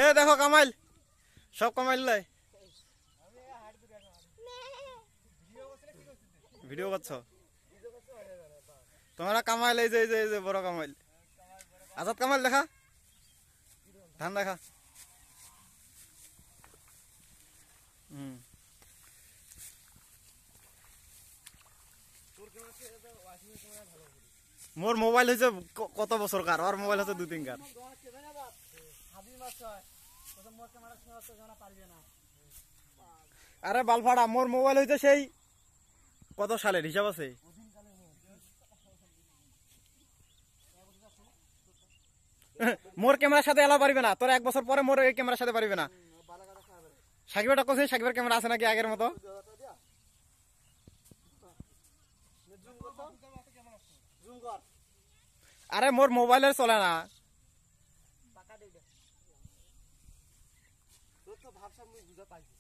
এ দেখো কামাইল, সব কামাইল লাই ভিডিও করছ তোমরা। কামাইল এই যে বড় কামাইল, আজাদ কামাইল দেখা, ধান দেখা। মোর মোবাইল হয়েছে কত বছর কার, আর মোবাইল হচ্ছে 2-3 কার। আরে বালফাড়া, মোর মোবাইল হইতে সেই কত সালের হিসাব আছে। মোর ক্যামেরার সাথে এলা পারবে না, তোর 1 বছর পরে মোর এই ক্যামেরার সাথে পারবে না। সাকিবের কথা, সাকিবের ক্যামেরা আছে নাকি আগের মতো? আরে মোর মোবাইলের চলে না। ভাবসাব বুঝা পাইছি।